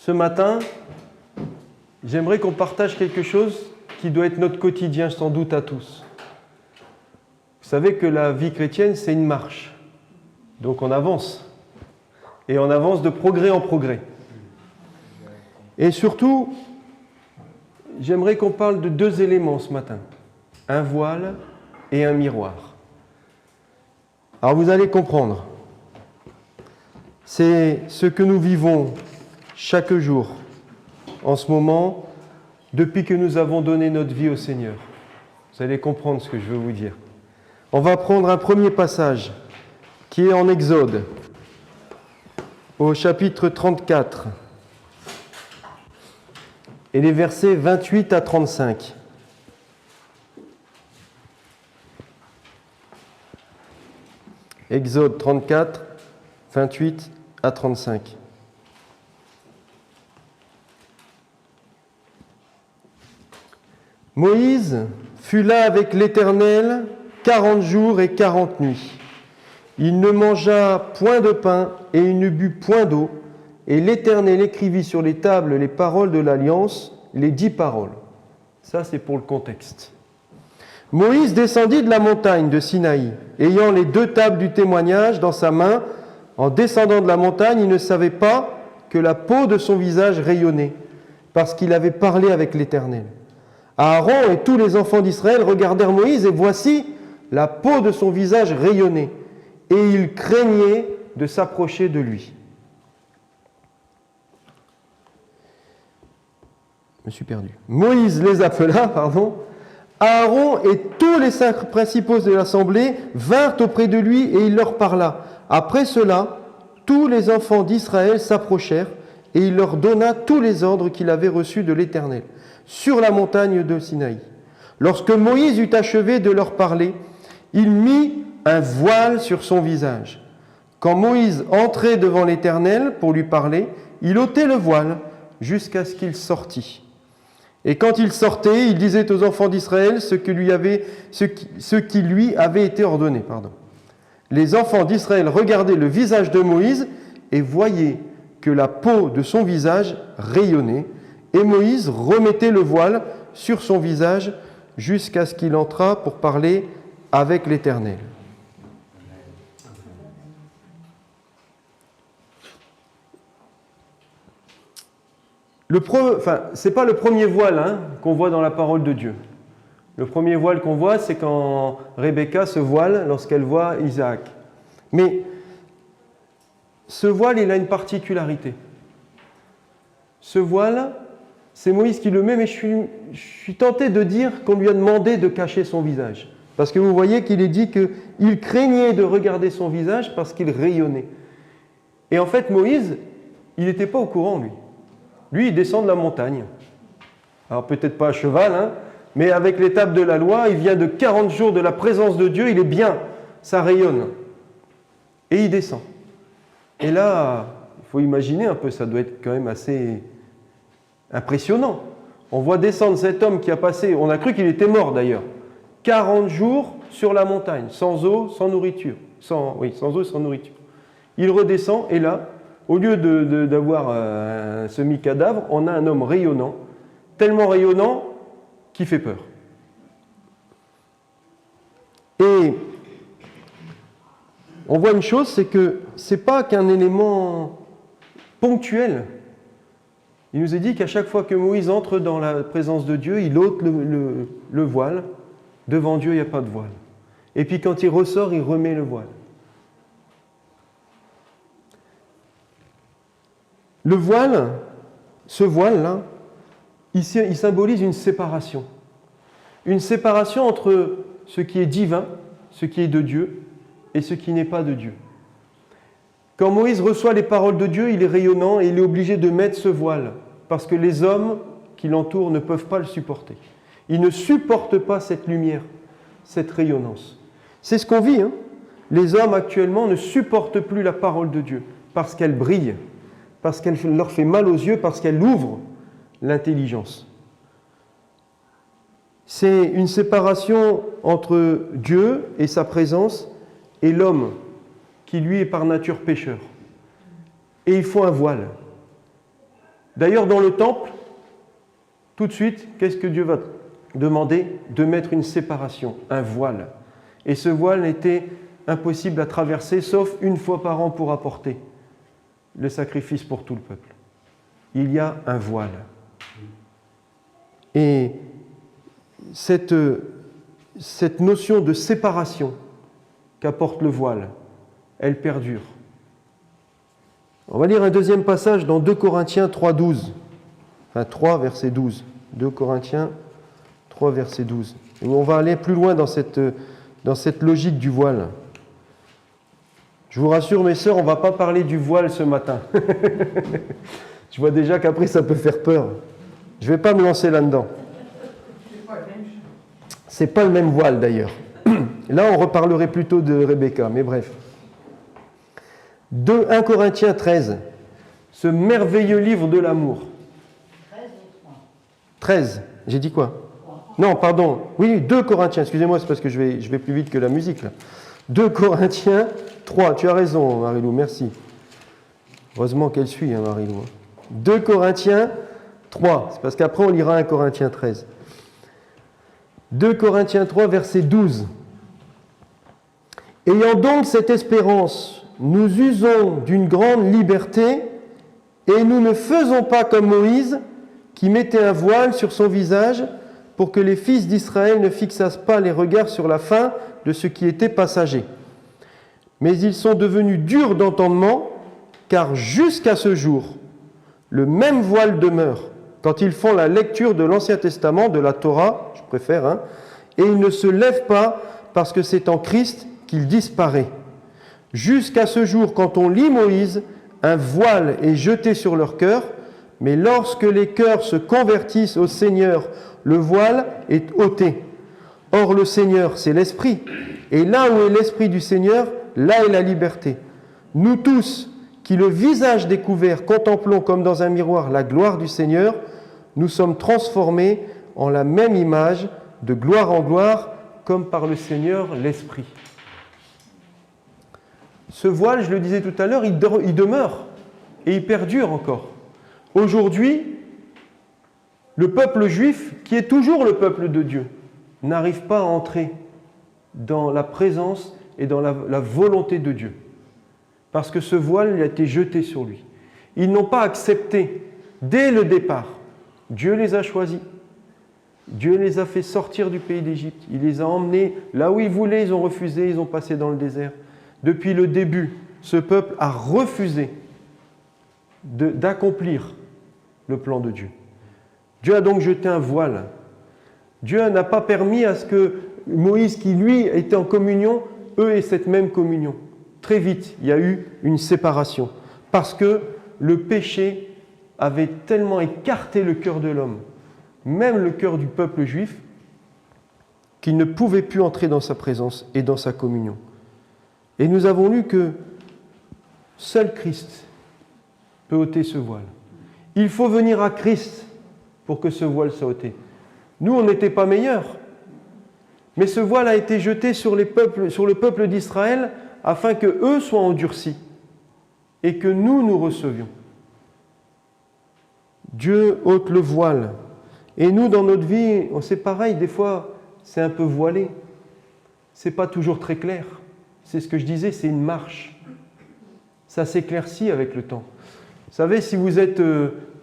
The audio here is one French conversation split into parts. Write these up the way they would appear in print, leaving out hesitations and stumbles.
ce matin, j'aimerais qu'on partage quelque chose qui doit être notre quotidien, sans doute à tous. Vous savez que la vie chrétienne, c'est une marche. Donc on avance. Et on avance de progrès en progrès. Et surtout, j'aimerais qu'on parle de deux éléments ce matin. Un voile et un miroir. Alors vous allez comprendre. C'est ce que nous vivons chaque jour, en ce moment, depuis que nous avons donné notre vie au Seigneur. Vous allez comprendre ce que je veux vous dire. On va prendre un premier passage qui est en Exode, au chapitre 34, et les versets 28 à 35. Exode 34, 28 à 35. Moïse fut là avec l'Éternel 40 jours et 40 nuits. Il ne mangea point de pain et il ne but point d'eau, et l'Éternel écrivit sur les tables les paroles de l'Alliance, les 10 paroles. Ça, c'est pour le contexte. Moïse descendit de la montagne de Sinaï, ayant les 2 tables du témoignage dans sa main. En descendant de la montagne, il ne savait pas que la peau de son visage rayonnait, parce qu'il avait parlé avec l'Éternel. Aaron et tous les enfants d'Israël regardèrent Moïse, et voici, la peau de son visage rayonnait, et ils craignaient de s'approcher de lui. Je me suis perdu. Moïse les appela, Aaron et tous les 5 principaux de l'assemblée vinrent auprès de lui et il leur parla. Après cela, tous les enfants d'Israël s'approchèrent et il leur donna tous les ordres qu'il avait reçus de l'Éternel, sur la montagne de Sinaï. Lorsque Moïse eut achevé de leur parler, il mit un voile sur son visage. Quand Moïse entrait devant l'Éternel pour lui parler, il ôtait le voile jusqu'à ce qu'il sortît. Et quand il sortait, il disait aux enfants d'Israël ce qui lui avait été ordonné. Les enfants d'Israël regardaient le visage de Moïse et voyaient que la peau de son visage rayonnait. Et Moïse remettait le voile sur son visage jusqu'à ce qu'il entrât pour parler avec l'Éternel. Ce n'est pas le premier voile qu'on voit dans la parole de Dieu. Le premier voile qu'on voit, c'est quand Rebecca se voile lorsqu'elle voit Isaac. Mais ce voile, il a une particularité. Ce voile, c'est Moïse qui le met, mais je suis tenté de dire qu'on lui a demandé de cacher son visage. Parce que vous voyez qu'il est dit qu'il craignait de regarder son visage parce qu'il rayonnait. Et en fait, Moïse, il n'était pas au courant, lui. Lui, il descend de la montagne. Alors peut-être pas à cheval, mais avec l'étape de la loi, il vient de 40 jours de la présence de Dieu, il est bien, ça rayonne. Et il descend. Et là, il faut imaginer un peu, ça doit être quand même assez impressionnant. On voit descendre cet homme qui a passé, on a cru qu'il était mort d'ailleurs, 40 jours sur la montagne, sans eau, sans nourriture. Sans eau, sans nourriture. Il redescend et là, au lieu d'avoir un semi-cadavre, on a un homme rayonnant, tellement rayonnant qu'il fait peur. Et on voit une chose, c'est que ce n'est pas qu'un élément ponctuel. Il nous est dit qu'à chaque fois que Moïse entre dans la présence de Dieu, il ôte le voile. Devant Dieu, il n'y a pas de voile. Et puis quand il ressort, il remet le voile. Le voile, ce voile-là, il symbolise une séparation. Une séparation entre ce qui est divin, ce qui est de Dieu, et ce qui n'est pas de Dieu. Quand Moïse reçoit les paroles de Dieu, il est rayonnant et il est obligé de mettre ce voile, parce que les hommes qui l'entourent ne peuvent pas le supporter. Ils ne supportent pas cette lumière, cette rayonnance. C'est ce qu'on vit. Les hommes actuellement ne supportent plus la parole de Dieu, parce qu'elle brille, parce qu'elle leur fait mal aux yeux, parce qu'elle ouvre l'intelligence. C'est une séparation entre Dieu et sa présence et l'homme, qui lui est par nature pécheur. Et il faut un voile. D'ailleurs, dans le temple, tout de suite, qu'est-ce que Dieu va demander? De mettre une séparation, un voile. Et ce voile n'était impossible à traverser, sauf une fois par an pour apporter le sacrifice pour tout le peuple. Il y a un voile. Et cette notion de séparation qu'apporte le voile, elle perdure. On va lire un deuxième passage dans 2 Corinthiens 3, verset 12. 2 Corinthiens 3, verset 12. Et on va aller plus loin dans cette logique du voile. Je vous rassure, mes sœurs, on ne va pas parler du voile ce matin. Je vois déjà qu'après, ça peut faire peur. Je ne vais pas me lancer là-dedans. C'est pas le même voile, d'ailleurs. Là, on reparlerait plutôt de Rebecca, mais bref. 1 Corinthiens 13, ce merveilleux livre de l'amour. 13, j'ai dit quoi? Non, pardon. Oui, 2 Corinthiens, excusez-moi, c'est parce que je vais plus vite que la musique, là. 2 Corinthiens 3, tu as raison, Marilou, merci. Heureusement qu'elle suit, hein, Marilou. 2 Corinthiens 3, c'est parce qu'après on lira 1 Corinthiens 13. 2 Corinthiens 3, verset 12. Ayant donc cette espérance, nous usons d'une grande liberté et nous ne faisons pas comme Moïse, qui mettait un voile sur son visage pour que les fils d'Israël ne fixassent pas les regards sur la fin de ce qui était passager. Mais ils sont devenus durs d'entendement, car jusqu'à ce jour, le même voile demeure quand ils font la lecture de l'Ancien Testament, de la Torah, je préfère, et ils ne se lèvent pas parce que c'est en Christ qu'il disparaît. Jusqu'à ce jour, quand on lit Moïse, un voile est jeté sur leur cœur, mais lorsque les cœurs se convertissent au Seigneur, le voile est ôté. Or, le Seigneur, c'est l'Esprit. Et là où est l'Esprit du Seigneur, là est la liberté. Nous tous, qui le visage découvert contemplons comme dans un miroir la gloire du Seigneur, nous sommes transformés en la même image, de gloire en gloire, comme par le Seigneur l'Esprit. Ce voile, je le disais tout à l'heure, il demeure et il perdure encore. Aujourd'hui, le peuple juif, qui est toujours le peuple de Dieu, n'arrive pas à entrer dans la présence et dans la volonté de Dieu. Parce que ce voile il a été jeté sur lui. Ils n'ont pas accepté, dès le départ, Dieu les a choisis. Dieu les a fait sortir du pays d'Égypte. Il les a emmenés là où ils voulaient, ils ont refusé, ils ont passé dans le désert. Depuis le début, ce peuple a refusé d'accomplir le plan de Dieu. Dieu a donc jeté un voile. Dieu n'a pas permis à ce que Moïse, qui lui était en communion, eux aient cette même communion. Très vite, il y a eu une séparation. Parce que le péché avait tellement écarté le cœur de l'homme, même le cœur du peuple juif, qu'il ne pouvait plus entrer dans sa présence et dans sa communion. Et nous avons lu que seul Christ peut ôter ce voile. Il faut venir à Christ pour que ce voile soit ôté. Nous, on n'était pas meilleurs. Mais ce voile a été jeté sur le peuple d'Israël afin qu'eux soient endurcis et que nous recevions. Dieu ôte le voile. Et nous, dans notre vie, c'est pareil, des fois, c'est un peu voilé. C'est pas toujours très clair. C'est ce que je disais, c'est une marche. Ça s'éclaircit avec le temps. Vous savez, si vous êtes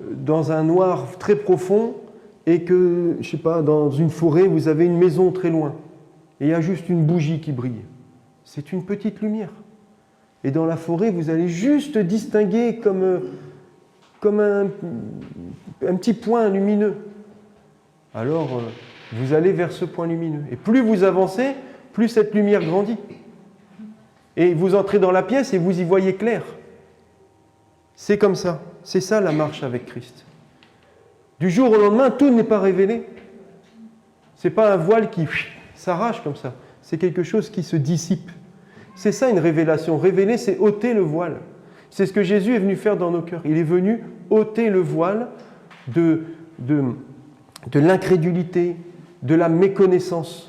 dans un noir très profond et que, je sais pas, dans une forêt, vous avez une maison très loin et il y a juste une bougie qui brille, c'est une petite lumière. Et dans la forêt, vous allez juste distinguer comme un petit point lumineux. Alors, vous allez vers ce point lumineux. Et plus vous avancez, plus cette lumière grandit. Et vous entrez dans la pièce et vous y voyez clair. C'est comme ça. C'est ça la marche avec Christ. Du jour au lendemain, tout n'est pas révélé. Ce n'est pas un voile qui s'arrache comme ça. C'est quelque chose qui se dissipe. C'est ça une révélation. Révéler, c'est ôter le voile. C'est ce que Jésus est venu faire dans nos cœurs. Il est venu ôter le voile de l'incrédulité, de la méconnaissance.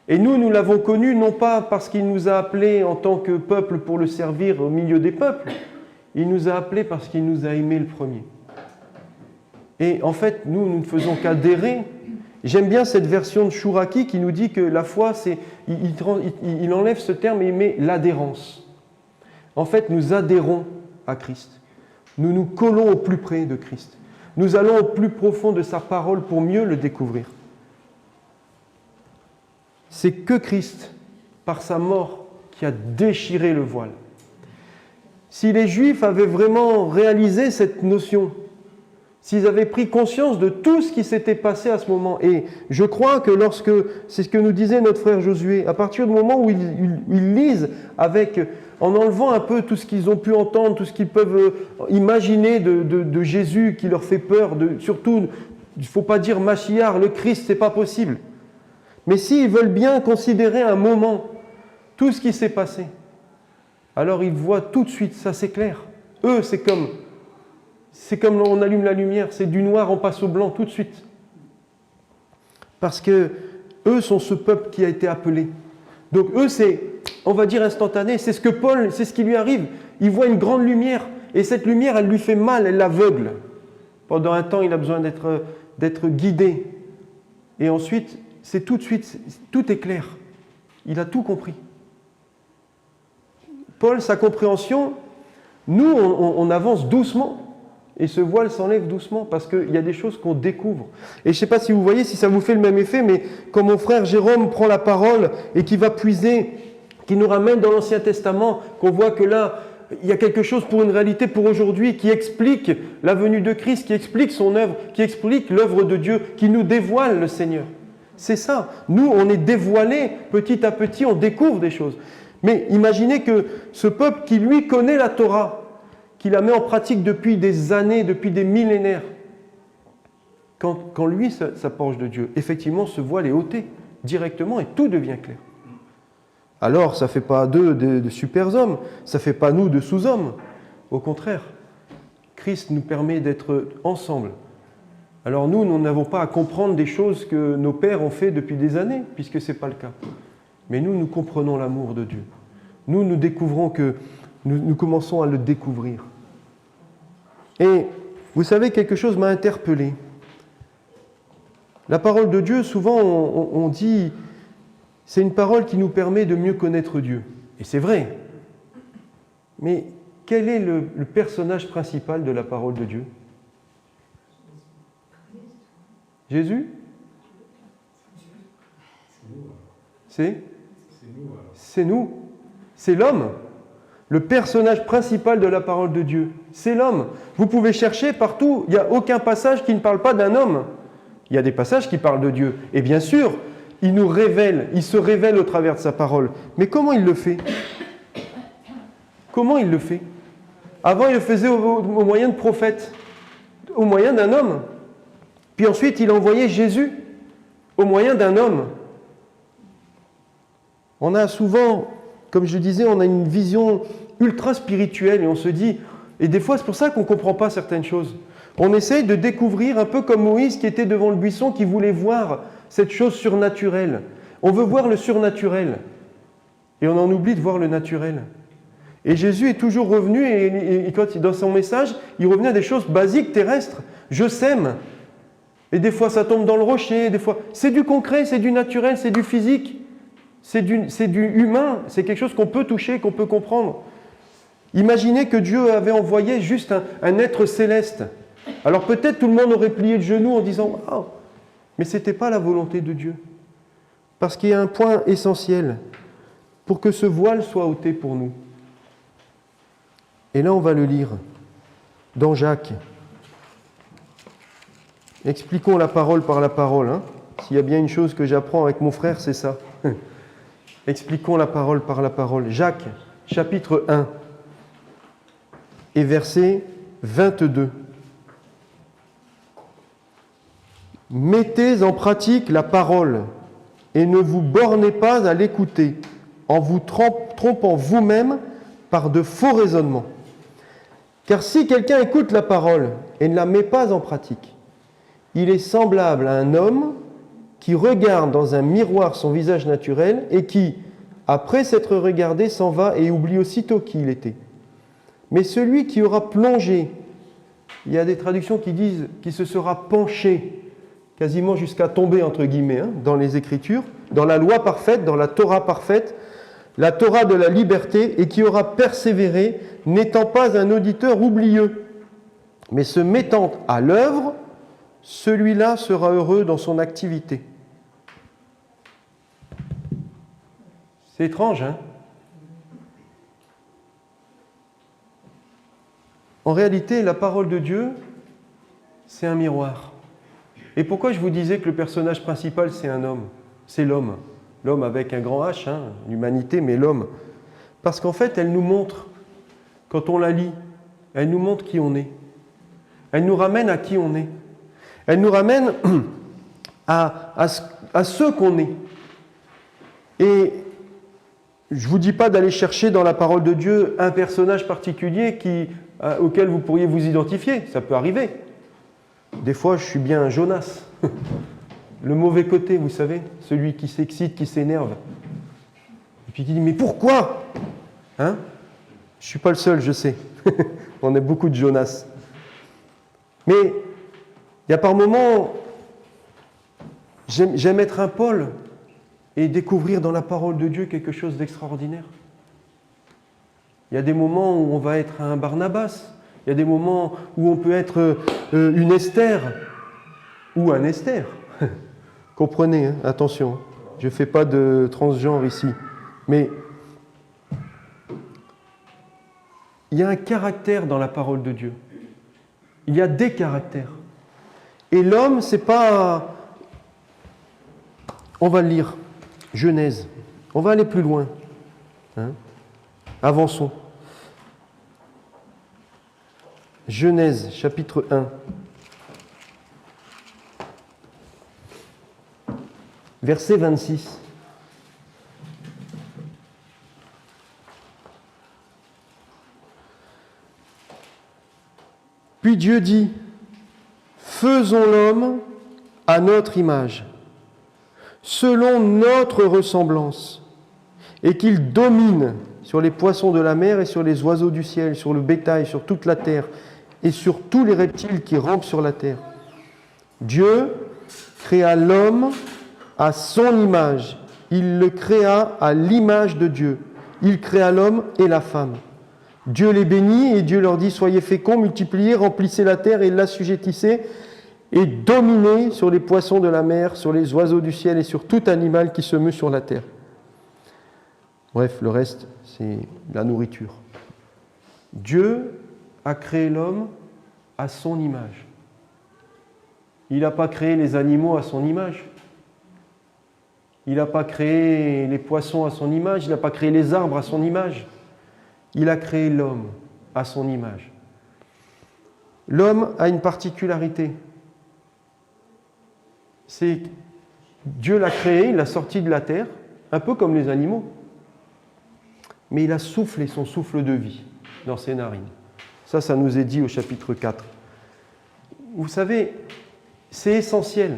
Et nous l'avons connu non pas parce qu'il nous a appelés en tant que peuple pour le servir au milieu des peuples, il nous a appelés parce qu'il nous a aimés le premier. Et en fait, nous ne faisons qu'adhérer. J'aime bien cette version de Chouraki qui nous dit que la foi, il enlève ce terme et il met l'adhérence. En fait, nous adhérons à Christ. Nous nous collons au plus près de Christ. Nous allons au plus profond de sa parole pour mieux le découvrir. C'est que Christ, par sa mort, qui a déchiré le voile. Si les Juifs avaient vraiment réalisé cette notion, s'ils avaient pris conscience de tout ce qui s'était passé à ce moment, et je crois que c'est ce que nous disait notre frère Josué, à partir du moment où ils lisent en enlevant un peu tout ce qu'ils ont pu entendre, tout ce qu'ils peuvent imaginer de Jésus qui leur fait peur, surtout, il ne faut pas dire Machiar, le Christ, ce n'est pas possible. Mais s'ils veulent bien considérer un moment tout ce qui s'est passé, alors ils voient tout de suite, ça c'est clair. Eux, c'est comme on allume la lumière, c'est du noir, on passe au blanc tout de suite. Parce que eux sont ce peuple qui a été appelé. Donc eux, c'est, on va dire, instantané. C'est ce que Paul, c'est ce qui lui arrive. Il voit une grande lumière, et cette lumière, elle lui fait mal, elle l'aveugle. Pendant un temps, il a besoin d'être guidé. Et ensuite, c'est tout de suite, tout est clair. Il a tout compris. Paul, sa compréhension, nous, on avance doucement. Et ce voile s'enlève doucement parce qu'il y a des choses qu'on découvre. Et je ne sais pas si vous voyez, si ça vous fait le même effet, mais quand mon frère Jérôme prend la parole et qui va puiser, qui nous ramène dans l'Ancien Testament, qu'on voit que là, il y a quelque chose pour une réalité pour aujourd'hui qui explique la venue de Christ, qui explique son œuvre, qui explique l'œuvre de Dieu, qui nous dévoile le Seigneur. C'est ça. Nous, on est dévoilés petit à petit, on découvre des choses. Mais imaginez que ce peuple qui, lui, connaît la Torah, qui la met en pratique depuis des années, depuis des millénaires, quand lui s'approche de Dieu, effectivement, ce voile est ôté directement et tout devient clair. Alors, ça ne fait pas d'eux de super-hommes, ça ne fait pas nous de sous-hommes. Au contraire, Christ nous permet d'être ensemble. Alors nous n'avons pas à comprendre des choses que nos pères ont fait depuis des années, puisque ce n'est pas le cas. Mais nous comprenons l'amour de Dieu. Nous découvrons que nous commençons à le découvrir. Et vous savez, quelque chose m'a interpellé. La parole de Dieu, souvent on dit, c'est une parole qui nous permet de mieux connaître Dieu. Et c'est vrai. Mais quel est le personnage principal de la parole de Dieu ? Jésus ? C'est nous. C'est l'homme. Le personnage principal de la parole de Dieu, c'est l'homme. Vous pouvez chercher partout, il n'y a aucun passage qui ne parle pas d'un homme. Il y a des passages qui parlent de Dieu. Et bien sûr, il nous révèle, il se révèle au travers de sa parole. Mais comment il le fait ? Comment il le fait ? Avant, il le faisait au moyen de prophètes, au moyen d'un homme. Puis ensuite, il envoyait Jésus au moyen d'un homme. On a souvent, comme je disais, on a une vision ultra spirituelle et on se dit, et des fois c'est pour ça qu'on ne comprend pas certaines choses. On essaye de découvrir, un peu comme Moïse qui était devant le buisson, qui voulait voir cette chose surnaturelle. On veut voir le surnaturel et on en oublie de voir le naturel. Et Jésus est toujours revenu et quand dans son message, il revenait à des choses basiques, terrestres. Je sème. Et des fois ça tombe dans le rocher, des fois c'est du concret, c'est du naturel, c'est du physique. C'est du humain, c'est quelque chose qu'on peut toucher, qu'on peut comprendre. Imaginez que Dieu avait envoyé juste un être céleste. Alors peut-être tout le monde aurait plié le genou en disant « Waouh !» Mais ce n'était pas la volonté de Dieu. Parce qu'il y a un point essentiel pour que ce voile soit ôté pour nous. Et là, on va le lire dans Jacques. Expliquons la parole par la parole. Hein. S'il y a bien une chose que j'apprends avec mon frère, c'est ça. Expliquons la parole par la parole. Jacques, chapitre 1 et verset 22. Mettez en pratique la parole et ne vous bornez pas à l'écouter en vous trompant vous-même par de faux raisonnements. Car si quelqu'un écoute la parole et ne la met pas en pratique, il est semblable à un homme qui regarde dans un miroir son visage naturel et qui, après s'être regardé, s'en va et oublie aussitôt qui il était. Mais celui qui aura plongé Il y a des traductions qui disent qu'il se sera penché quasiment jusqu'à tomber, entre guillemets, dans les Écritures, dans la loi parfaite, dans la Torah parfaite, la Torah de la liberté, et qui aura persévéré, n'étant pas un auditeur oublieux, mais se mettant à l'œuvre, celui-là sera heureux dans son activité. C'est étrange, hein? En réalité, la parole de Dieu, c'est un miroir. Et pourquoi je vous disais que le personnage principal, c'est un homme? C'est l'homme. L'homme avec un grand H, l'humanité, mais l'homme. Parce qu'en fait, elle nous montre, quand on la lit, elle nous montre qui on est. Elle nous ramène à qui on est. Elle nous ramène à ce qu'on est. Et je ne vous dis pas d'aller chercher dans la parole de Dieu un personnage particulier auquel vous pourriez vous identifier. Ça peut arriver. Des fois, je suis bien Jonas. Le mauvais côté, vous savez, celui qui s'excite, qui s'énerve. Et puis qui dit, mais pourquoi? Je ne suis pas le seul, je sais. On a beaucoup de Jonas. Mais il y a par moments, j'aime être un Paul et découvrir dans la parole de Dieu quelque chose d'extraordinaire. Il y a des moments où on va être un Barnabas. Il y a des moments où on peut être une Esther ou un Esther. Comprenez, attention, je ne fais pas de transgenre ici. Mais il y a un caractère dans la parole de Dieu. Il y a des caractères. Et l'homme, c'est pas... On va le lire. Genèse. On va aller plus loin. Avançons. Genèse, chapitre 1. Verset 26. Puis Dieu dit, faisons l'homme à notre image, selon notre ressemblance, et qu'il domine sur les poissons de la mer et sur les oiseaux du ciel, sur le bétail, sur toute la terre, et sur tous les reptiles qui rampent sur la terre. Dieu créa l'homme à son image. Il le créa à l'image de Dieu. Il créa l'homme et la femme. Dieu les bénit et Dieu leur dit, soyez féconds, multipliez, remplissez la terre et l'assujettissez, et dominez sur les poissons de la mer, sur les oiseaux du ciel et sur tout animal qui se meut sur la terre. Bref, le reste, c'est la nourriture. Dieu a créé l'homme à son image. Il n'a pas créé les animaux à son image. Il n'a pas créé les poissons à son image. Il n'a pas créé les arbres à son image. Il a créé l'homme à son image. L'homme a une particularité. C'est Dieu l'a créé, il l'a sorti de la terre, un peu comme les animaux. Mais il a soufflé son souffle de vie dans ses narines. Ça nous est dit au chapitre 4. Vous savez, c'est essentiel.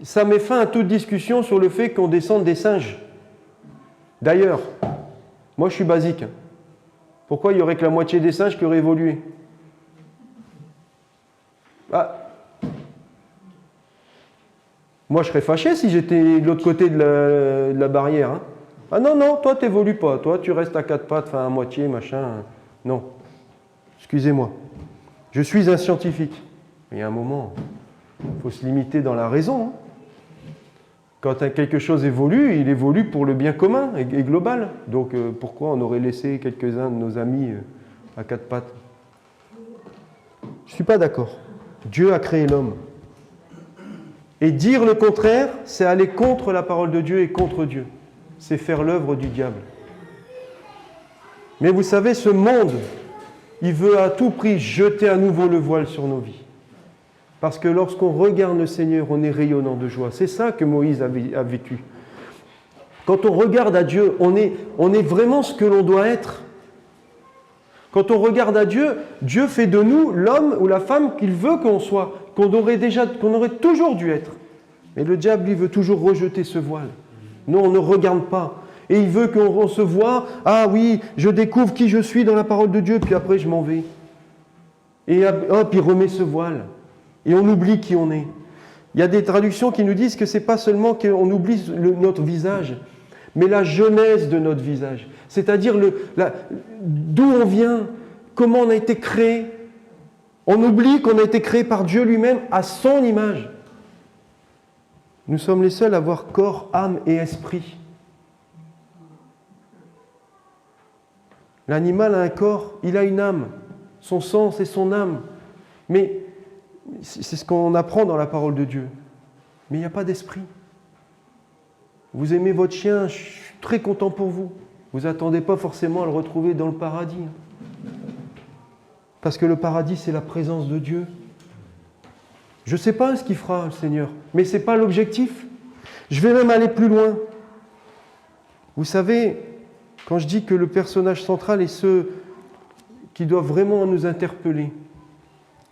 Ça met fin à toute discussion sur le fait qu'on descende des singes. D'ailleurs, moi je suis basique. Pourquoi il n'y aurait que la moitié des singes qui auraient évolué? Moi je serais fâché si j'étais de l'autre côté de la barrière. Ah non, toi t'évolues pas. Toi tu restes à quatre pattes, à moitié, machin. Non. Excusez-moi. Je suis un scientifique. Il y a un moment, il faut se limiter dans la raison. Quand quelque chose évolue, il évolue pour le bien commun et global. Donc pourquoi on aurait laissé quelques-uns de nos amis à quatre pattes? Je ne suis pas d'accord. Dieu a créé l'homme. Et dire le contraire, c'est aller contre la parole de Dieu et contre Dieu. C'est faire l'œuvre du diable. Mais vous savez, ce monde, il veut à tout prix jeter à nouveau le voile sur nos vies. Parce que lorsqu'on regarde le Seigneur, on est rayonnant de joie. C'est ça que Moïse a vécu. Quand on regarde à Dieu, on est vraiment ce que l'on doit être. Quand on regarde à Dieu, Dieu fait de nous l'homme ou la femme qu'il veut qu'on soit, qu'on aurait toujours dû être. Mais le diable, lui, veut toujours rejeter ce voile. Non, on ne regarde pas. Et il veut qu'on se voie, ah oui, je découvre qui je suis dans la parole de Dieu, puis après je m'en vais. Et hop, il remet ce voile. Et on oublie qui on est. Il y a des traductions qui nous disent que ce n'est pas seulement qu'on oublie notre visage, mais la genèse de notre visage. C'est-à-dire d'où on vient, comment on a été créé. On oublie qu'on a été créé par Dieu lui-même à son image. Nous sommes les seuls à avoir corps, âme et esprit. L'animal a un corps, il a une âme. Son sang, c'est son âme. Mais c'est ce qu'on apprend dans la parole de Dieu. Mais il n'y a pas d'esprit. Vous aimez votre chien, je suis très content pour vous. Vous n'attendez pas forcément à le retrouver dans le paradis. Parce que le paradis, c'est la présence de Dieu. Je ne sais pas ce qu'il fera, le Seigneur, mais ce n'est pas l'objectif. Je vais même aller plus loin. Vous savez, quand je dis que le personnage central est ceux qui doivent vraiment nous interpeller,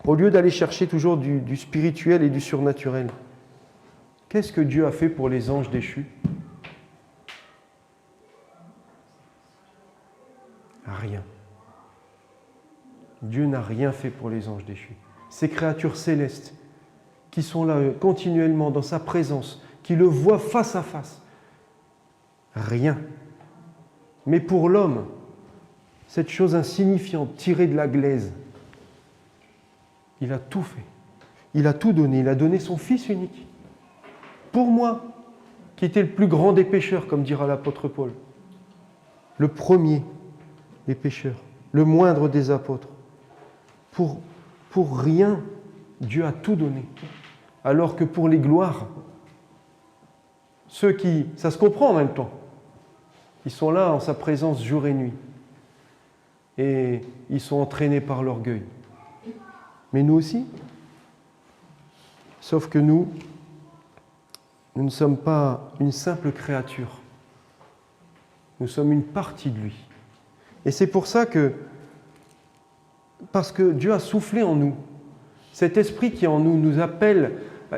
au lieu d'aller chercher toujours du spirituel et du surnaturel, qu'est-ce que Dieu a fait pour les anges déchus? Rien. Dieu n'a rien fait pour les anges déchus. Ces créatures célestes qui sont là continuellement dans sa présence, qui le voient face à face. Rien. Mais pour l'homme, cette chose insignifiante, tirée de la glaise, il a tout fait. Il a tout donné. Il a donné son Fils unique. Pour moi, qui était le plus grand des pécheurs, comme dira l'apôtre Paul. Le premier des pécheurs. Le moindre des apôtres. Pour rien, Dieu a tout donné. Alors que pour les gloires, ceux qui... Ça se comprend en même temps. Ils sont là en sa présence jour et nuit. Et ils sont entraînés par l'orgueil. Mais nous aussi. Sauf que nous ne sommes pas une simple créature. Nous sommes une partie de lui. Et c'est pour ça que, parce que Dieu a soufflé en nous, cet esprit qui en nous nous appelle,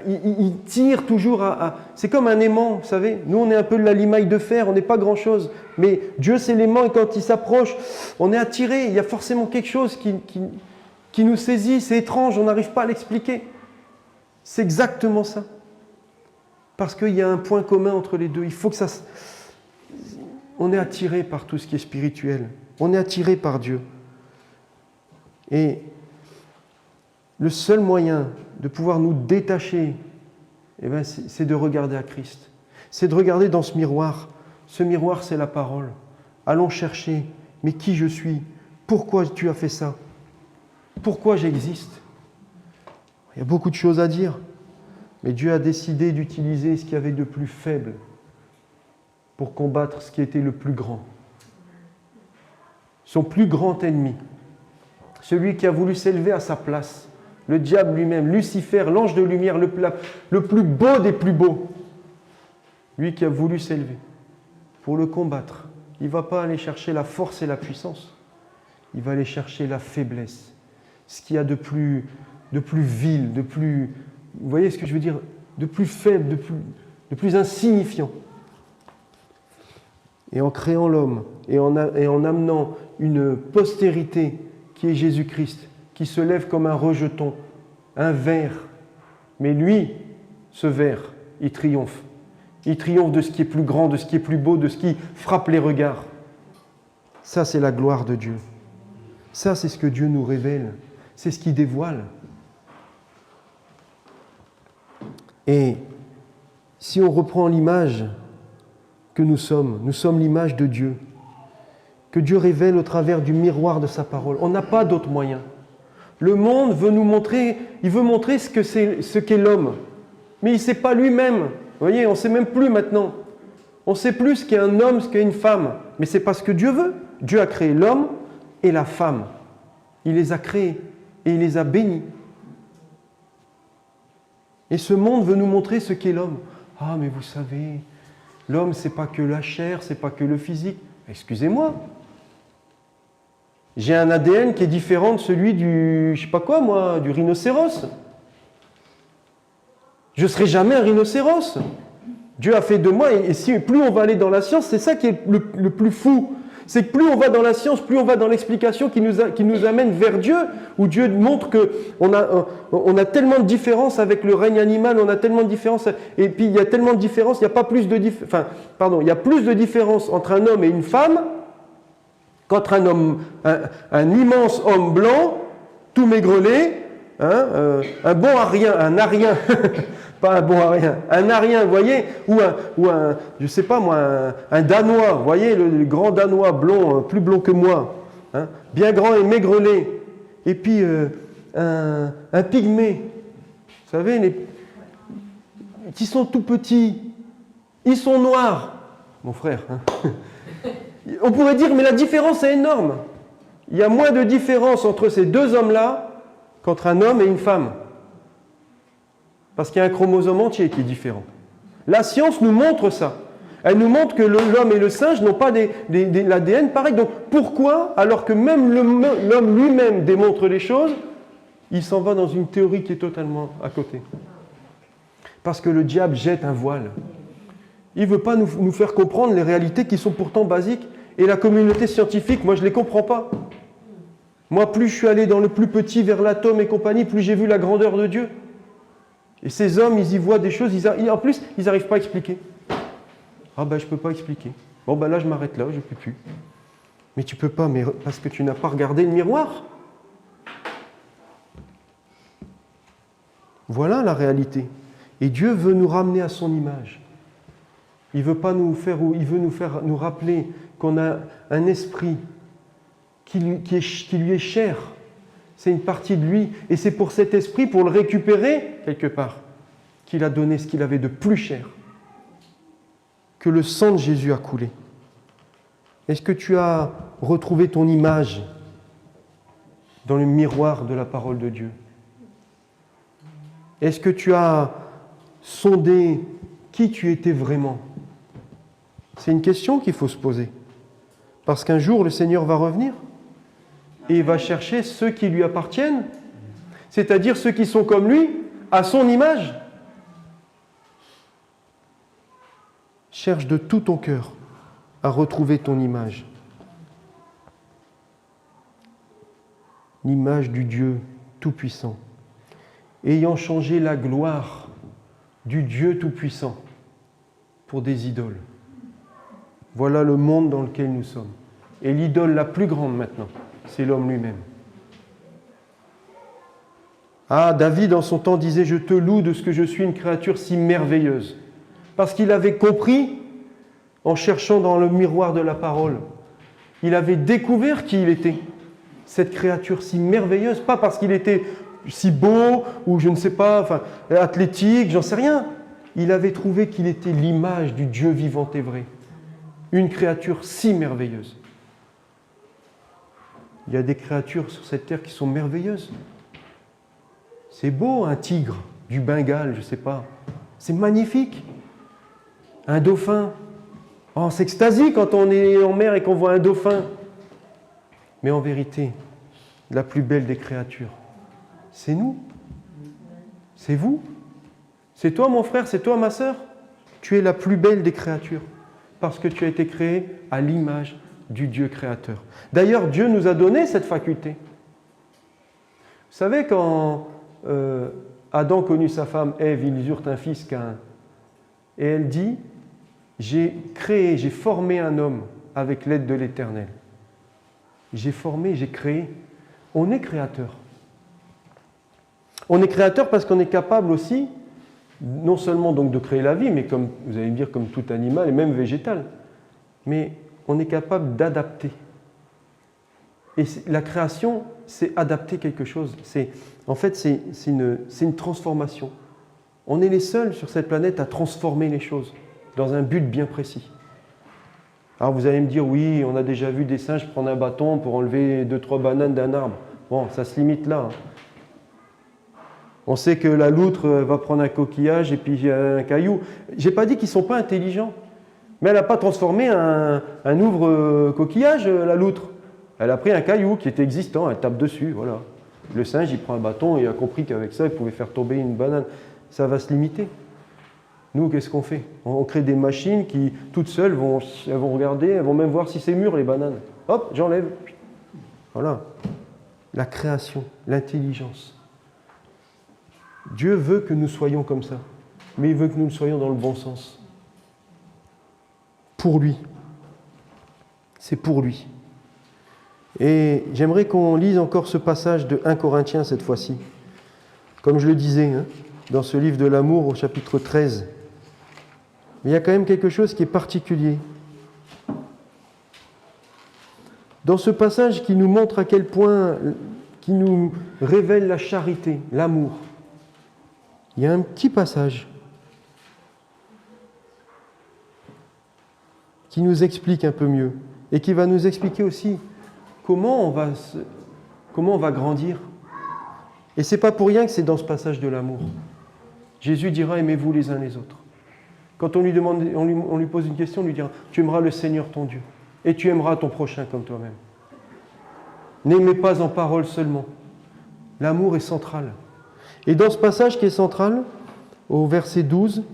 il tire toujours à... C'est comme un aimant, vous savez. Nous, on est un peu de la limaille de fer, on n'est pas grand-chose. Mais Dieu, c'est l'aimant, et quand il s'approche, on est attiré. Il y a forcément quelque chose qui nous saisit. C'est étrange, on n'arrive pas à l'expliquer. C'est exactement ça. Parce qu'il y a un point commun entre les deux. Il faut que ça... On est attiré par tout ce qui est spirituel. On est attiré par Dieu. Et le seul moyen de pouvoir nous détacher, c'est de regarder à Christ. C'est de regarder dans ce miroir. Ce miroir, c'est la parole. Allons chercher, mais qui je suis? Pourquoi tu as fait ça? Pourquoi j'existe? Il y a beaucoup de choses à dire, mais Dieu a décidé d'utiliser ce qu'il y avait de plus faible pour combattre ce qui était le plus grand. Son plus grand ennemi, celui qui a voulu s'élever à sa place, le diable lui-même, Lucifer, l'ange de lumière, le plus beau des plus beaux, lui qui a voulu s'élever pour le combattre. Il ne va pas aller chercher la force et la puissance, il va aller chercher la faiblesse, ce qu'il y a de plus vil, de plus, vous voyez ce que je veux dire, de plus faible, de plus insignifiant. Et en créant l'homme, et en amenant une postérité qui est Jésus-Christ, qui se lève comme un rejeton, un ver. Mais lui, ce ver, il triomphe. Il triomphe de ce qui est plus grand, de ce qui est plus beau, de ce qui frappe les regards. Ça, c'est la gloire de Dieu. Ça, c'est ce que Dieu nous révèle. C'est ce qu'il dévoile. Et si on reprend l'image que nous sommes l'image de Dieu, que Dieu révèle au travers du miroir de sa parole. On n'a pas d'autre moyen. Le monde veut nous montrer, il veut montrer ce qu'est l'homme. Mais il ne sait pas lui-même. Vous voyez, on ne sait même plus maintenant. On ne sait plus ce qu'est un homme, ce qu'est une femme. Mais c'est pas ce que Dieu veut. Dieu a créé l'homme et la femme. Il les a créés et il les a bénis. Et ce monde veut nous montrer ce qu'est l'homme. Ah, mais vous savez, l'homme, ce n'est pas que la chair, ce n'est pas que le physique. Excusez-moi. J'ai un ADN qui est différent de celui du, je sais pas quoi moi, du rhinocéros. Je ne serai jamais un rhinocéros. Dieu a fait de moi, et si plus on va aller dans la science, c'est ça qui est le plus fou. C'est que plus on va dans la science, plus on va dans l'explication qui nous amène vers Dieu, où Dieu montre qu'on a tellement de différences avec le règne animal, on a tellement de différences, et puis il y a tellement de différences, il y a il y a plus de différences entre un homme et une femme qu'entre un immense homme blanc, tout maigrelet, un bon arien, un arien, pas un bon arien, un arien, vous voyez, ou je sais pas moi, un danois, vous voyez, le grand danois blond, plus blond que moi, bien grand et maigrelet, et puis un pygmée, vous savez, qui sont tout petits, ils sont noirs, mon frère. On pourrait dire, mais la différence est énorme. Il y a moins de différence entre ces deux hommes-là qu'entre un homme et une femme. Parce qu'il y a un chromosome entier qui est différent. La science nous montre ça. Elle nous montre que l'homme et le singe n'ont pas l'ADN pareil. Donc pourquoi, alors que même l'homme lui-même démontre les choses, il s'en va dans une théorie qui est totalement à côté? Parce que le diable jette un voile. Il ne veut pas nous faire comprendre les réalités qui sont pourtant basiques. Et la communauté scientifique, moi je ne les comprends pas. Moi, plus je suis allé dans le plus petit, vers l'atome et compagnie, plus j'ai vu la grandeur de Dieu. Et ces hommes, ils y voient des choses, en plus, ils n'arrivent pas à expliquer. Ah ben, je ne peux pas expliquer. Bon ben là, je m'arrête là, je ne peux plus. Mais tu ne peux pas, parce que tu n'as pas regardé le miroir. Voilà la réalité. Et Dieu veut nous ramener à son image. Il veut pas nous faire, il veut nous rappeler qu'on a un esprit qui lui est cher. C'est une partie de lui. Et c'est pour cet esprit, pour le récupérer, quelque part, qu'il a donné ce qu'il avait de plus cher. Que le sang de Jésus a coulé. Est-ce que tu as retrouvé ton image dans le miroir de la parole de Dieu? Est-ce que tu as sondé qui tu étais vraiment? C'est une question qu'il faut se poser. Parce qu'un jour, le Seigneur va revenir et il va chercher ceux qui lui appartiennent, c'est-à-dire ceux qui sont comme lui, à son image. Cherche de tout ton cœur à retrouver ton image. L'image du Dieu Tout-Puissant. Ayant changé la gloire du Dieu Tout-Puissant pour des idoles. Voilà le monde dans lequel nous sommes. Et l'idole la plus grande maintenant, c'est l'homme lui-même. Ah, David en son temps disait « Je te loue de ce que je suis une créature si merveilleuse ». Parce qu'il avait compris, en cherchant dans le miroir de la parole, il avait découvert qui il était, cette créature si merveilleuse, pas parce qu'il était si beau, ou je ne sais pas, athlétique, j'en sais rien. Il avait trouvé qu'il était l'image du Dieu vivant et vrai. Une créature si merveilleuse. Il y a des créatures sur cette terre qui sont merveilleuses. C'est beau, un tigre du Bengale, je ne sais pas. C'est magnifique. Un dauphin. Oh, on s'extasie quand on est en mer et qu'on voit un dauphin. Mais en vérité, la plus belle des créatures, c'est nous. C'est vous. C'est toi, mon frère, c'est toi, ma sœur. Tu es la plus belle des créatures parce que tu as été créé à l'image du Dieu créateur. D'ailleurs, Dieu nous a donné cette faculté. Vous savez, quand Adam connut sa femme Ève, ils eurent un fils Caïn. Et elle dit, j'ai formé un homme avec l'aide de l'Éternel. J'ai formé, j'ai créé. On est créateur. On est créateur parce qu'on est capable aussi, non seulement donc de créer la vie, mais comme vous allez me dire, comme tout animal et même végétal, mais on est capable d'adapter. Et la création, c'est adapter quelque chose. En fait, c'est une transformation. On est les seuls sur cette planète à transformer les choses dans un but bien précis. Alors vous allez me dire, oui, on a déjà vu des singes prendre un bâton pour enlever 2-3 bananes d'un arbre. Bon, ça se limite là. On sait que la loutre va prendre un coquillage et puis un caillou. Je n'ai pas dit qu'ils ne sont pas intelligents. Mais elle n'a pas transformé un ouvre-coquillage, la loutre. Elle a pris un caillou qui était existant, elle tape dessus, voilà. Le singe, il prend un bâton et il a compris qu'avec ça, il pouvait faire tomber une banane. Ça va se limiter. Nous, qu'est-ce qu'on fait? On crée des machines qui, toutes seules, elles vont regarder, elles vont même voir si c'est mûr, les bananes. Hop, j'enlève. Voilà. La création, l'intelligence. Dieu veut que nous soyons comme ça, mais il veut que nous le soyons dans le bon sens. Pour lui. C'est pour lui. Et j'aimerais qu'on lise encore ce passage de 1 Corinthiens cette fois-ci. Comme je le disais, dans ce livre de l'amour au chapitre 13. Mais il y a quand même quelque chose qui est particulier. Dans ce passage qui nous montre à quel point, qui nous révèle la charité, l'amour, il y a un petit passage qui nous explique un peu mieux et qui va nous expliquer aussi comment on va grandir. Et ce n'est pas pour rien que c'est dans ce passage de l'amour. Jésus dira « Aimez-vous les uns les autres ». Quand on lui pose une question, on lui dira « Tu aimeras le Seigneur ton Dieu et tu aimeras ton prochain comme toi-même ». N'aimez pas en parole seulement. L'amour est central. Et dans ce passage qui est central, au verset 12,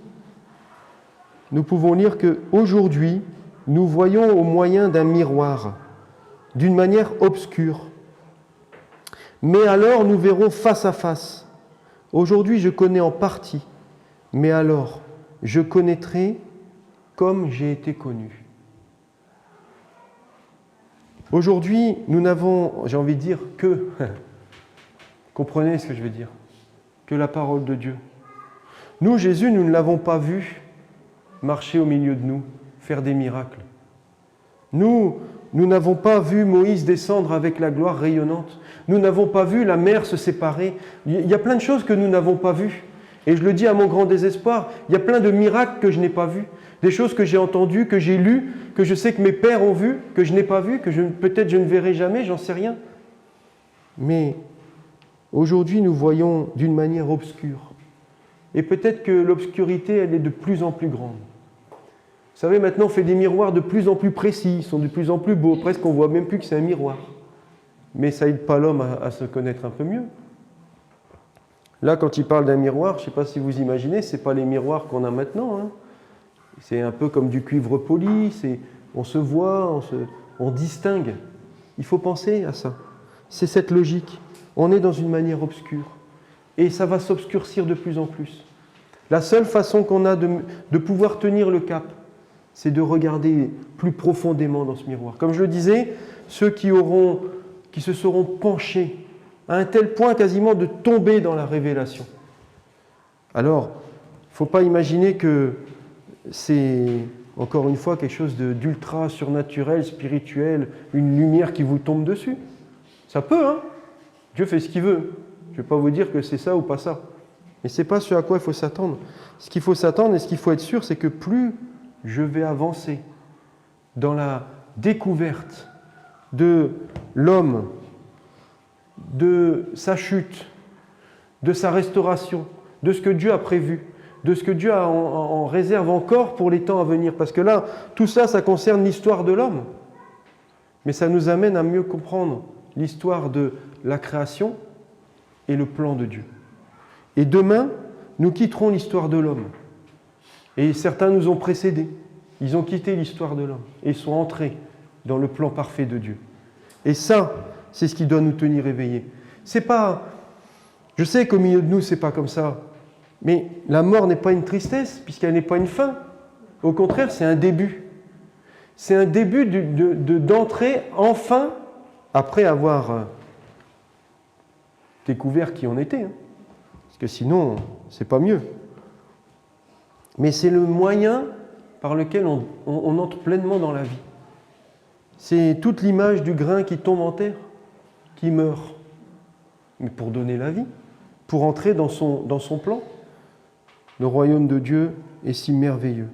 nous pouvons lire qu'aujourd'hui, nous voyons au moyen d'un miroir, d'une manière obscure. Mais alors nous verrons face à face. Aujourd'hui, je connais en partie, mais alors je connaîtrai comme j'ai été connu. Aujourd'hui, nous n'avons, j'ai envie de dire, que, comprenez ce que je veux dire, que la parole de Dieu. Nous, Jésus, nous ne l'avons pas vu marcher au milieu de nous, faire des miracles. Nous n'avons pas vu Moïse descendre avec la gloire rayonnante. Nous n'avons pas vu la mer se séparer. Il y a plein de choses que nous n'avons pas vues. Et je le dis à mon grand désespoir, il y a plein de miracles que je n'ai pas vus. Des choses que j'ai entendues, que j'ai lues, que je sais que mes pères ont vues, que je n'ai pas vues, que peut-être je ne verrai jamais, j'en sais rien. Mais aujourd'hui, nous voyons d'une manière obscure. Et peut-être que l'obscurité, elle est de plus en plus grande. Vous savez, maintenant, on fait des miroirs de plus en plus précis, ils sont de plus en plus beaux, presque on ne voit même plus que c'est un miroir. Mais ça n'aide pas l'homme à se connaître un peu mieux. Là, quand il parle d'un miroir, je ne sais pas si vous imaginez, ce n'est pas les miroirs qu'on a maintenant. C'est un peu comme du cuivre poli, on se voit, on distingue. Il faut penser à ça. C'est cette logique. On est dans une manière obscure. Et ça va s'obscurcir de plus en plus. La seule façon qu'on a de pouvoir tenir le cap, c'est de regarder plus profondément dans ce miroir. Comme je le disais, ceux qui se seront penchés à un tel point quasiment de tomber dans la révélation. Alors, il ne faut pas imaginer que c'est, encore une fois, quelque chose d'ultra surnaturel, spirituel, une lumière qui vous tombe dessus. Ça peut, hein? Dieu fait ce qu'il veut. Je ne vais pas vous dire que c'est ça ou pas ça. Mais ce n'est pas ce à quoi il faut s'attendre. Ce qu'il faut s'attendre et ce qu'il faut être sûr, c'est que plus je vais avancer dans la découverte de l'homme, de sa chute, de sa restauration, de ce que Dieu a prévu, de ce que Dieu a en réserve encore pour les temps à venir. Parce que là, tout ça, ça concerne l'histoire de l'homme. Mais ça nous amène à mieux comprendre l'histoire de la création et le plan de Dieu. Et demain, nous quitterons l'histoire de l'homme. Et certains nous ont précédés. Ils ont quitté l'histoire de l'homme et sont entrés dans le plan parfait de Dieu. Et ça, c'est ce qui doit nous tenir éveillés. C'est pas... Je sais qu'au milieu de nous, c'est pas comme ça. Mais la mort n'est pas une tristesse, puisqu'elle n'est pas une fin. Au contraire, c'est un début. C'est un début d'entrer enfin, après avoir découvert qui on était. Parce que sinon, c'est pas mieux. Mais c'est le moyen par lequel on entre pleinement dans la vie. C'est toute l'image du grain qui tombe en terre, qui meurt. Mais pour donner la vie, pour entrer dans son plan. Le royaume de Dieu est si merveilleux.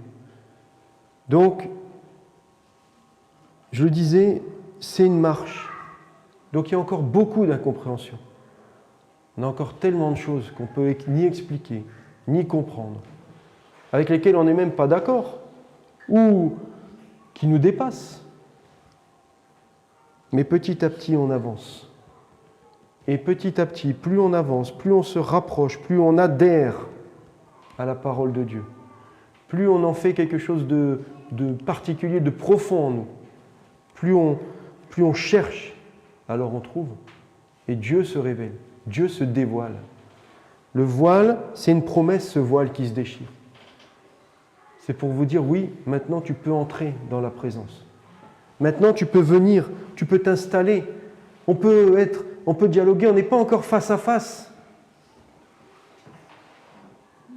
Donc, je le disais, c'est une marche. Donc il y a encore beaucoup d'incompréhension. On a encore tellement de choses qu'on ne peut ni expliquer, ni comprendre, avec lesquelles on n'est même pas d'accord, ou qui nous dépassent. Mais petit à petit, on avance. Et petit à petit, plus on avance, plus on se rapproche, plus on adhère à la parole de Dieu, plus on en fait quelque chose de particulier, de profond en nous, plus on cherche, alors on trouve. Et Dieu se révèle, Dieu se dévoile. Le voile, c'est une promesse, ce voile qui se déchire. C'est pour vous dire, oui, maintenant tu peux entrer dans la présence. Maintenant tu peux venir, tu peux t'installer. On peut dialoguer, on n'est pas encore face à face.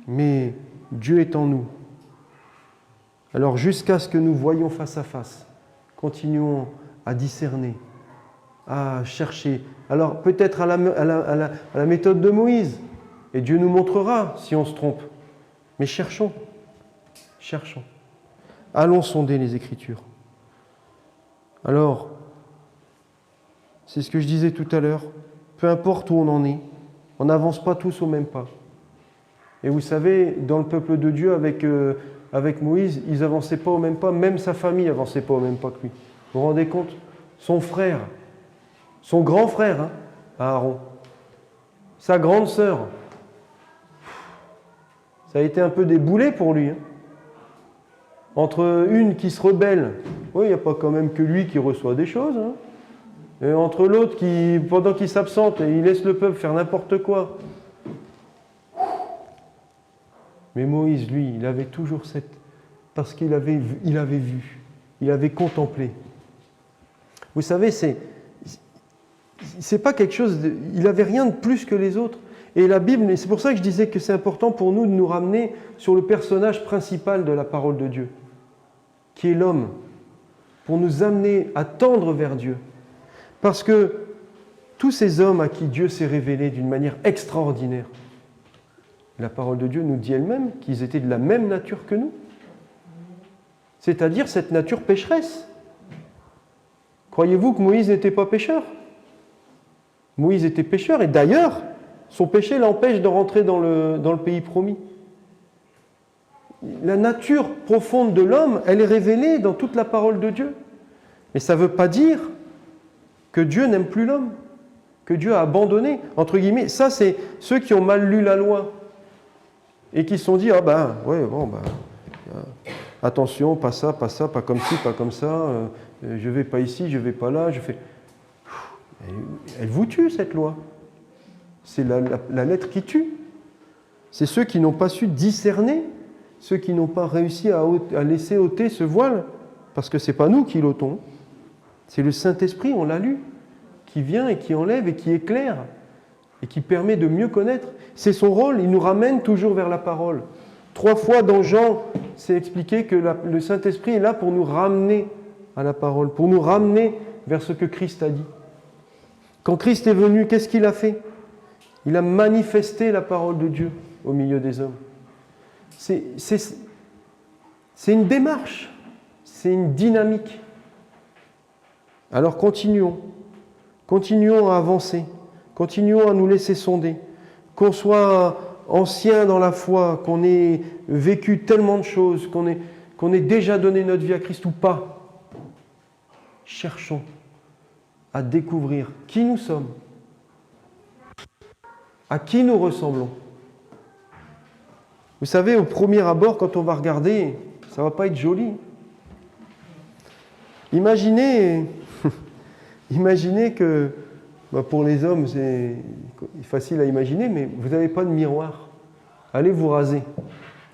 Mais Dieu est en nous. Alors jusqu'à ce que nous voyions face à face, continuons à discerner, à chercher. Alors peut-être à la méthode de Moïse, et Dieu nous montrera si on se trompe. Mais cherchons. Allons sonder les Écritures. Alors, c'est ce que je disais tout à l'heure, peu importe où on en est, on n'avance pas tous au même pas. Et vous savez, dans le peuple de Dieu, avec Moïse, ils n'avançaient pas au même pas, même sa famille n'avançait pas au même pas que lui. Vous vous rendez compte? Son frère, son grand frère, Aaron, sa grande sœur, ça a été un peu des boulets pour lui. Entre une qui se rebelle, oui, il n'y a pas quand même que lui qui reçoit des choses, et entre l'autre qui, pendant qu'il s'absente, il laisse le peuple faire n'importe quoi. Mais Moïse, lui, il avait toujours parce qu'il avait vu, il avait contemplé. Vous savez, c'est pas quelque chose il n'avait rien de plus que les autres. Et la Bible, et c'est pour ça que je disais que c'est important pour nous de nous ramener sur le personnage principal de la parole de Dieu, qui est l'homme, pour nous amener à tendre vers Dieu. Parce que tous ces hommes à qui Dieu s'est révélé d'une manière extraordinaire, la parole de Dieu nous dit elle-même qu'ils étaient de la même nature que nous. C'est-à-dire cette nature pécheresse. Croyez-vous que Moïse n'était pas pécheur? Moïse était pécheur, et d'ailleurs, son péché l'empêche de rentrer dans le pays promis. La nature profonde de l'homme, elle est révélée dans toute la parole de Dieu. Mais ça ne veut pas dire que Dieu n'aime plus l'homme, que Dieu a abandonné, entre guillemets. Ça, c'est ceux qui ont mal lu la loi et qui se sont dit, attention, pas ça, pas comme ci, pas comme ça, je ne vais pas ici, je ne vais pas là, je fais... Elle vous tue, cette loi. C'est la lettre qui tue. C'est ceux qui n'ont pas su discerner, ceux qui n'ont pas réussi à laisser ôter ce voile, parce que ce n'est pas nous qui l'ôtons, c'est le Saint-Esprit, on l'a lu, qui vient et qui enlève et qui éclaire, et qui permet de mieux connaître. C'est son rôle, il nous ramène toujours vers la parole. 3 fois dans Jean, c'est expliqué que le Saint-Esprit est là pour nous ramener à la parole, pour nous ramener vers ce que Christ a dit. Quand Christ est venu, qu'est-ce qu'il a fait? Il a manifesté la parole de Dieu au milieu des hommes. C'est une démarche, c'est une dynamique. Alors continuons à avancer, continuons à nous laisser sonder, qu'on soit ancien dans la foi, qu'on ait vécu tellement de choses, qu'on ait déjà donné notre vie à Christ ou pas. Cherchons à découvrir qui nous sommes, à qui nous ressemblons. Vous savez, au premier abord, quand on va regarder, ça ne va pas être joli. Imaginez que, pour les hommes, c'est facile à imaginer, mais vous n'avez pas de miroir. Allez vous raser.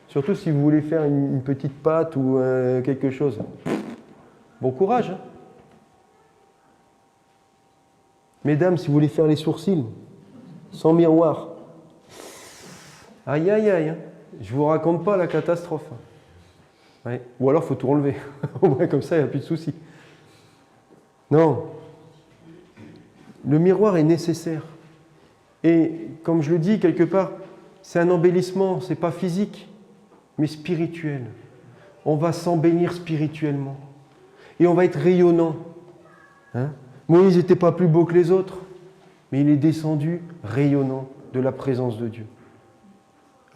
Surtout si vous voulez faire une petite pâte ou quelque chose. Bon courage. Mesdames, si vous voulez faire les sourcils, sans miroir. Aïe, aïe, aïe. Je ne vous raconte pas la catastrophe. Ouais. Ou alors, il faut tout enlever. Au moins, comme ça, il n'y a plus de soucis. Non. Le miroir est nécessaire. Et comme je le dis quelque part, c'est un embellissement, ce n'est pas physique, mais spirituel. On va s'embellir spirituellement. Et on va être rayonnant. Moïse n'était pas plus beau que les autres, mais il est descendu rayonnant de la présence de Dieu.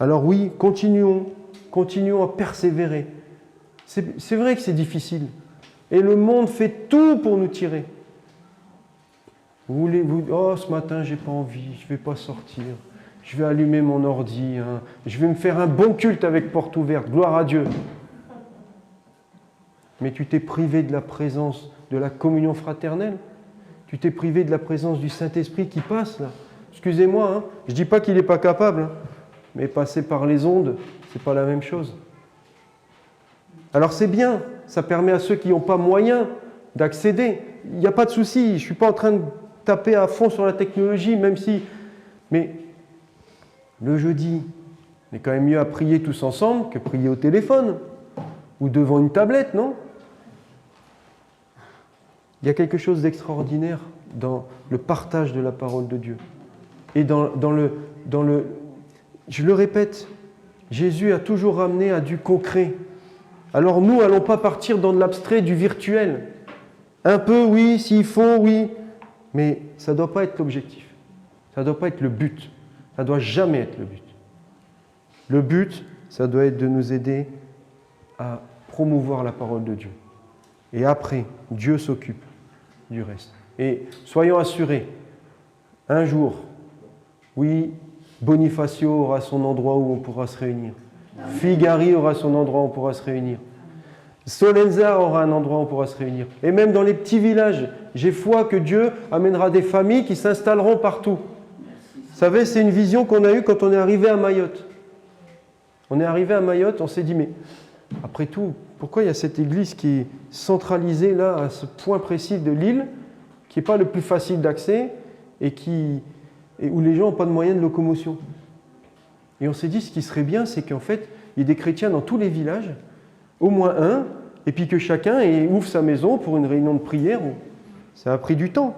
Alors oui, continuons à persévérer. C'est vrai que c'est difficile. Et le monde fait tout pour nous tirer. Ce matin, j'ai pas envie, je ne vais pas sortir. je vais allumer mon ordi, hein, je vais me faire un bon culte avec porte ouverte, gloire à Dieu. Mais tu t'es privé de la présence de la communion fraternelle. Tu t'es privé de la présence du Saint-Esprit qui passe là. Excusez-moi, hein, je ne dis pas qu'il n'est pas capable, hein, mais passer par les ondes, ce n'est pas la même chose. Alors c'est bien, ça permet à ceux qui n'ont pas moyen d'accéder. Il n'y a pas de souci, je ne suis pas en train de taper à fond sur la technologie, même si... Mais le jeudi, il est quand même mieux à prier tous ensemble que prier au téléphone ou devant une tablette, non? Il y a quelque chose d'extraordinaire dans le partage de la parole de Dieu. Et je le répète, Jésus a toujours ramené à du concret. Alors nous, allons pas partir dans de l'abstrait, du virtuel. Un peu, oui, s'il faut, oui. Mais ça ne doit pas être l'objectif. Ça ne doit pas être le but. Ça ne doit jamais être le but. Le but, ça doit être de nous aider à promouvoir la parole de Dieu. Et après, Dieu s'occupe du reste. Et soyons assurés, un jour, oui, Bonifacio aura son endroit où on pourra se réunir. Figari aura son endroit où on pourra se réunir. Solenza aura un endroit où on pourra se réunir. Et même dans les petits villages, j'ai foi que Dieu amènera des familles qui s'installeront partout. Vous savez, c'est une vision qu'on a eue quand on est arrivé à Mayotte. On est arrivé à Mayotte, on s'est dit, mais après tout, pourquoi il y a cette église qui est centralisée là, à ce point précis de l'île, qui n'est pas le plus facile d'accès et où les gens n'ont pas de moyens de locomotion. Et on s'est dit, ce qui serait bien, c'est qu'en fait, il y ait des chrétiens dans tous les villages, au moins un, et puis que chacun ouvre sa maison pour une réunion de prière. Ça a pris du temps.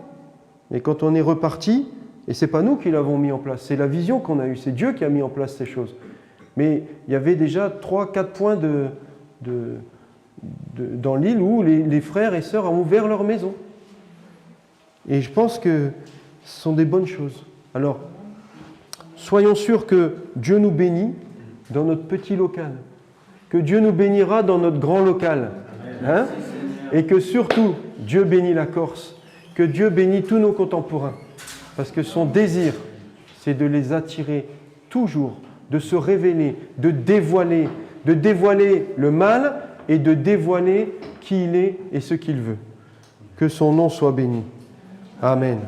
Mais quand on est reparti, et ce n'est pas nous qui l'avons mis en place, c'est la vision qu'on a eue, c'est Dieu qui a mis en place ces choses. Mais il y avait déjà 3-4 points dans l'île où les frères et sœurs ont ouvert leur maison. Et je pense que ce sont des bonnes choses. Alors, soyons sûrs que Dieu nous bénit dans notre petit local, que Dieu nous bénira dans notre grand local, hein, et que surtout, Dieu bénit la Corse, que Dieu bénit tous nos contemporains, parce que son désir, c'est de les attirer toujours, de se révéler, de dévoiler le mal et de dévoiler qui il est et ce qu'il veut. Que son nom soit béni. Amen.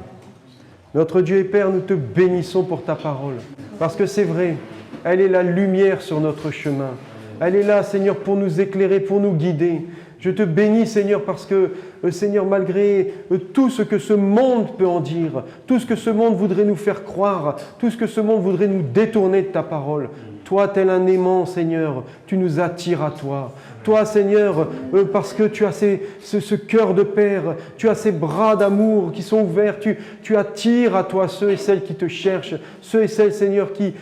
Notre Dieu et Père, nous te bénissons pour ta parole, parce que c'est vrai, elle est la lumière sur notre chemin. Elle est là, Seigneur, pour nous éclairer, pour nous guider. Je te bénis, Seigneur, parce que, Seigneur, malgré tout ce que ce monde peut en dire, tout ce que ce monde voudrait nous faire croire, tout ce que ce monde voudrait nous détourner de ta parole, toi, tel un aimant, Seigneur, tu nous attires à toi. Toi, Seigneur, parce que tu as ce cœur de Père, tu as ces bras d'amour qui sont ouverts, tu attires à toi ceux et celles qui te cherchent, ceux et celles, Seigneur, qui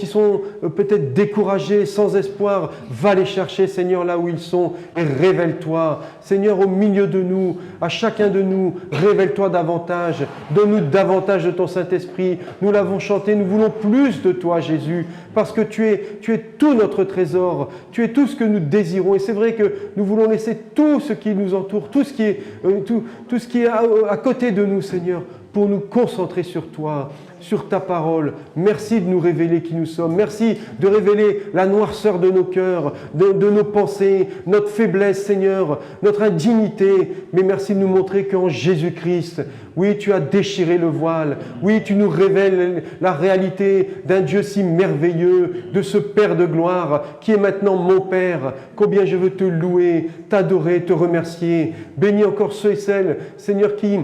sont peut-être découragés, sans espoir. Va les chercher, Seigneur, là où ils sont et révèle-toi. Seigneur, au milieu de nous, à chacun de nous, révèle-toi davantage. Donne-nous davantage de ton Saint-Esprit. Nous l'avons chanté, nous voulons plus de toi, Jésus, parce que tu es tout notre trésor, tu es tout ce que nous désirons. Et c'est vrai que nous voulons laisser tout ce qui nous entoure, tout ce qui est à côté de nous, Seigneur, pour nous concentrer sur toi, sur ta parole. Merci de nous révéler qui nous sommes. Merci de révéler la noirceur de nos cœurs, de nos pensées, notre faiblesse, Seigneur, notre indignité. Mais merci de nous montrer qu'en Jésus-Christ, oui, tu as déchiré le voile. Oui, tu nous révèles la réalité d'un Dieu si merveilleux, de ce Père de gloire qui est maintenant mon Père. Combien je veux te louer, t'adorer, te remercier. Bénis encore ceux et celles, Seigneur, qui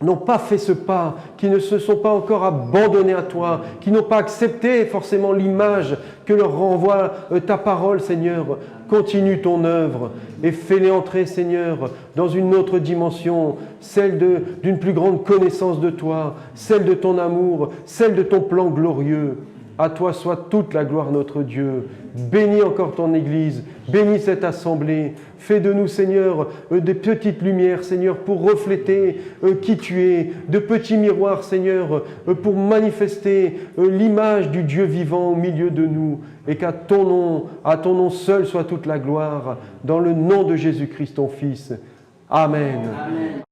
n'ont pas fait ce pas, qui ne se sont pas encore abandonnés à toi, qui n'ont pas accepté forcément l'image que leur renvoie ta parole, Seigneur. Continue ton œuvre et fais-les entrer, Seigneur, dans une autre dimension, celle d'une plus grande connaissance de toi, celle de ton amour, celle de ton plan glorieux. À toi soit toute la gloire, notre Dieu. Bénis encore ton Église, bénis cette assemblée. Fais de nous, Seigneur, des petites lumières, Seigneur, pour refléter qui tu es, de petits miroirs, Seigneur, pour manifester l'image du Dieu vivant au milieu de nous, et qu'à ton nom seul soit toute la gloire, dans le nom de Jésus-Christ, ton Fils. Amen. Amen.